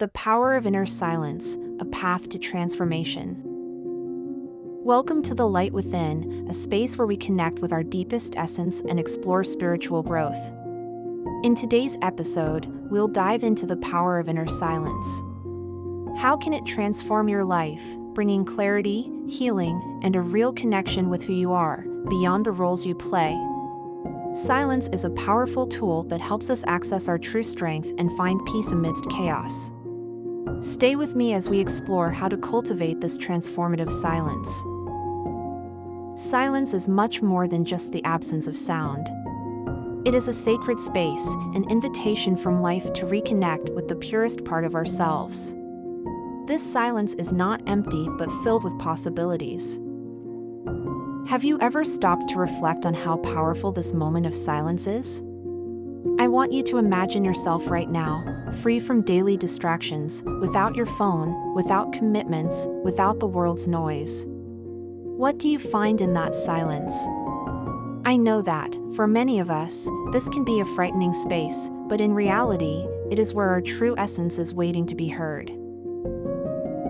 The power of inner silence, a path to transformation. Welcome to the Light Within, a space where we connect with our deepest essence and explore spiritual growth. In today's episode, we'll dive into the power of inner silence. How can it transform your life, bringing clarity, healing, and a real connection with who you are, beyond the roles you play? Silence is a powerful tool that helps us access our true strength and find peace amidst chaos. Stay with me as we explore how to cultivate this transformative silence. Silence is much more than just the absence of sound. It is a sacred space, an invitation from life to reconnect with the purest part of ourselves. This silence is not empty but filled with possibilities. Have you ever stopped to reflect on how powerful this moment of silence is? I want you to imagine yourself right now, free from daily distractions, without your phone, without commitments, without the world's noise. What do you find in that silence? I know that, for many of us, this can be a frightening space, but in reality, it is where our true essence is waiting to be heard.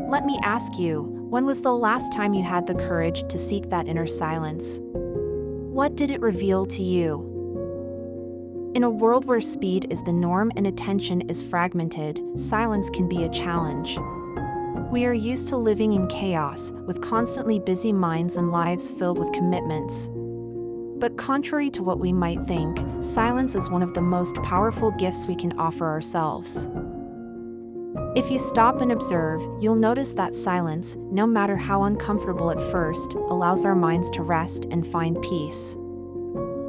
Let me ask you, when was the last time you had the courage to seek that inner silence? What did it reveal to you? In a world where speed is the norm and attention is fragmented, silence can be a challenge. We are used to living in chaos, with constantly busy minds and lives filled with commitments. But contrary to what we might think, silence is one of the most powerful gifts we can offer ourselves. If you stop and observe, you'll notice that silence, no matter how uncomfortable at first, allows our minds to rest and find peace.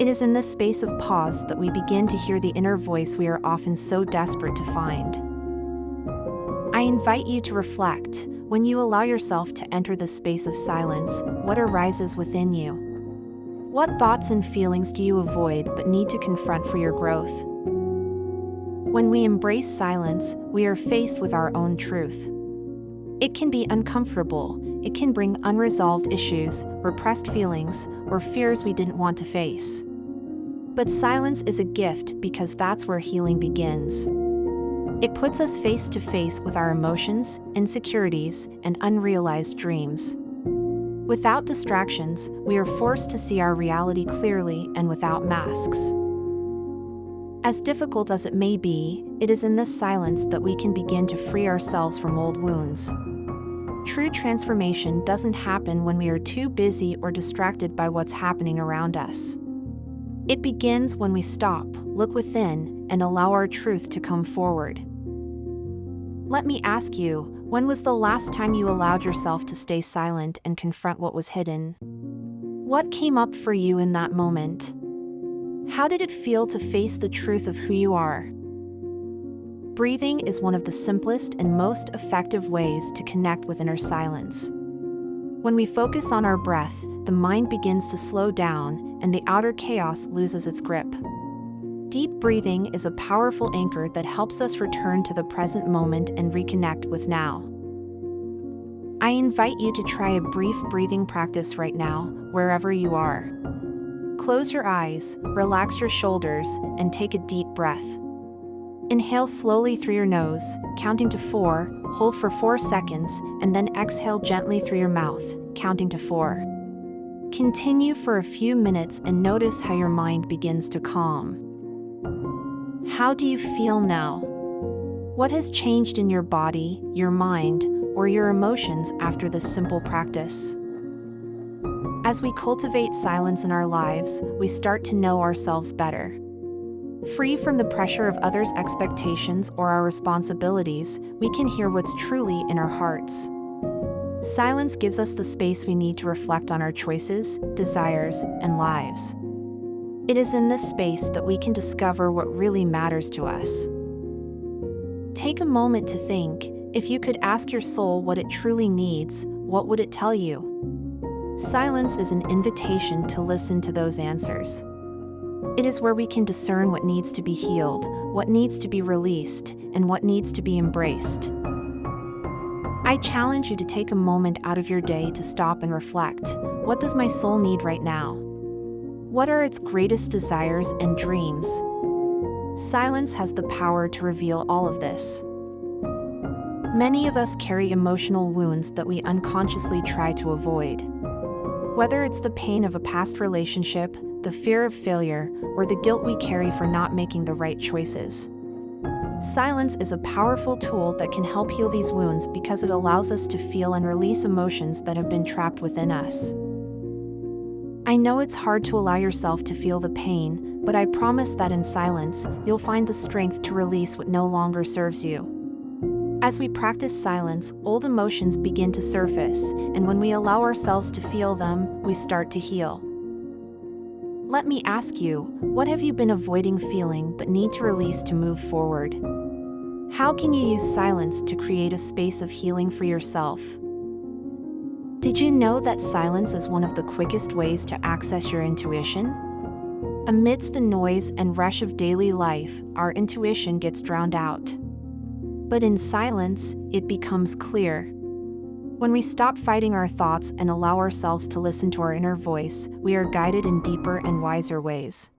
It is in this space of pause that we begin to hear the inner voice we are often so desperate to find. I invite you to reflect. When you allow yourself to enter the space of silence, what arises within you? What thoughts and feelings do you avoid but need to confront for your growth? When we embrace silence, we are faced with our own truth. It can be uncomfortable. It can bring unresolved issues, repressed feelings, or fears we didn't want to face. But silence is a gift because that's where healing begins. It puts us face to face with our emotions, insecurities, and unrealized dreams. Without distractions, we are forced to see our reality clearly and without masks. As difficult as it may be, it is in this silence that we can begin to free ourselves from old wounds. True transformation doesn't happen when we are too busy or distracted by what's happening around us. It begins when we stop, look within, and allow our truth to come forward. Let me ask you, when was the last time you allowed yourself to stay silent and confront what was hidden? What came up for you in that moment? How did it feel to face the truth of who you are? Breathing is one of the simplest and most effective ways to connect with inner silence. When we focus on our breath, the mind begins to slow down and the outer chaos loses its grip. Deep breathing is a powerful anchor that helps us return to the present moment and reconnect with now. I invite you to try a brief breathing practice right now, wherever you are. Close your eyes, relax your shoulders, and take a deep breath. Inhale slowly through your nose, counting to 4, hold for 4 seconds, and then exhale gently through your mouth, counting to 4. Continue for a few minutes and notice how your mind begins to calm. How do you feel now? What has changed in your body, your mind, or your emotions after this simple practice? As we cultivate silence in our lives, we start to know ourselves better. Free from the pressure of others' expectations or our responsibilities, we can hear what's truly in our hearts. Silence gives us the space we need to reflect on our choices, desires, and lives. It is in this space that we can discover what really matters to us. Take a moment to think. If you could ask your soul what it truly needs, what would it tell you? Silence is an invitation to listen to those answers. It is where we can discern what needs to be healed, what needs to be released, and what needs to be embraced. I challenge you to take a moment out of your day to stop and reflect. What does my soul need right now? What are its greatest desires and dreams? Silence has the power to reveal all of this. Many of us carry emotional wounds that we unconsciously try to avoid. Whether it's the pain of a past relationship, the fear of failure, or the guilt we carry for not making the right choices. Silence is a powerful tool that can help heal these wounds because it allows us to feel and release emotions that have been trapped within us. I know it's hard to allow yourself to feel the pain, but I promise that in silence, you'll find the strength to release what no longer serves you. As we practice silence, old emotions begin to surface, and when we allow ourselves to feel them, we start to heal. Let me ask you, what have you been avoiding feeling but need to release to move forward? How can you use silence to create a space of healing for yourself? Did you know that silence is one of the quickest ways to access your intuition? Amidst the noise and rush of daily life, our intuition gets drowned out. But in silence, it becomes clear. When we stop fighting our thoughts and allow ourselves to listen to our inner voice, we are guided in deeper and wiser ways.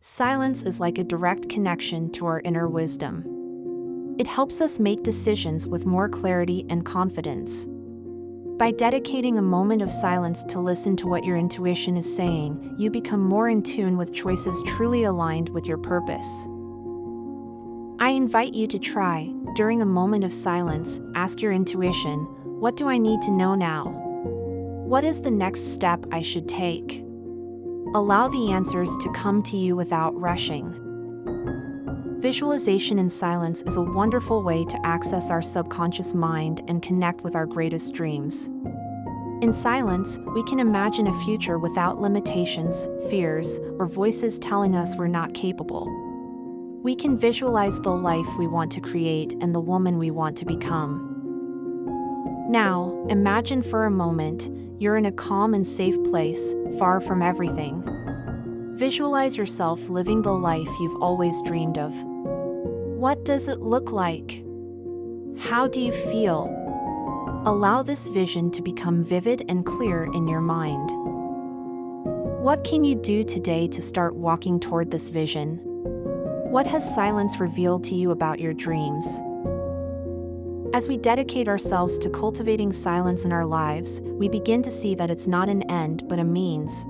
Silence is like a direct connection to our inner wisdom. It helps us make decisions with more clarity and confidence. By dedicating a moment of silence to listen to what your intuition is saying, you become more in tune with choices truly aligned with your purpose. I invite you to try, during a moment of silence, ask your intuition, what do I need to know now? What is the next step I should take? Allow the answers to come to you without rushing. Visualization in silence is a wonderful way to access our subconscious mind and connect with our greatest dreams. In silence, we can imagine a future without limitations, fears, or voices telling us we're not capable. We can visualize the life we want to create and the woman we want to become. Now, imagine for a moment, you're in a calm and safe place, far from everything. Visualize yourself living the life you've always dreamed of. What does it look like? How do you feel? Allow this vision to become vivid and clear in your mind. What can you do today to start walking toward this vision? What has silence revealed to you about your dreams? As we dedicate ourselves to cultivating silence in our lives, we begin to see that it's not an end but a means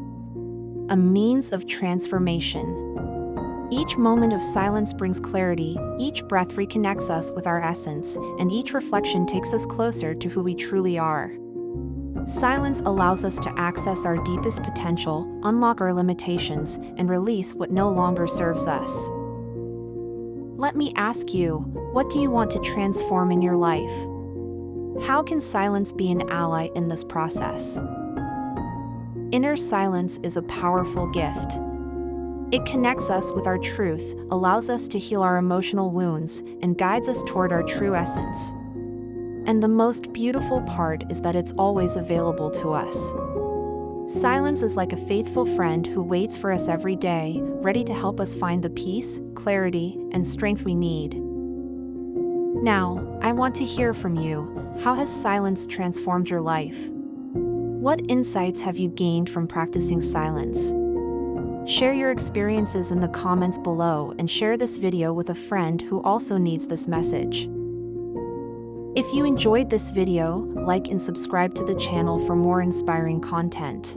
of transformation. Each moment of silence brings clarity, each breath reconnects us with our essence, and each reflection takes us closer to who we truly are. Silence allows us to access our deepest potential, unlock our limitations, and release what no longer serves us. Let me ask you, what do you want to transform in your life? How can silence be an ally in this process? Inner silence is a powerful gift. It connects us with our truth, allows us to heal our emotional wounds, and guides us toward our true essence. And the most beautiful part is that it's always available to us. Silence is like a faithful friend who waits for us every day, ready to help us find the peace, clarity, and strength we need. Now, I want to hear from you. How has silence transformed your life? What insights have you gained from practicing silence? Share your experiences in the comments below and share this video with a friend who also needs this message. If you enjoyed this video, like and subscribe to the channel for more inspiring content.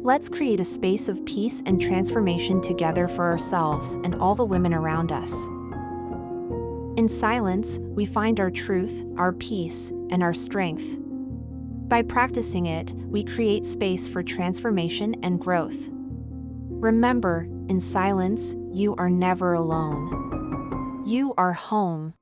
Let's create a space of peace and transformation together for ourselves and all the women around us. In silence, we find our truth, our peace, and our strength. By practicing it, we create space for transformation and growth. Remember, in silence, you are never alone. You are home.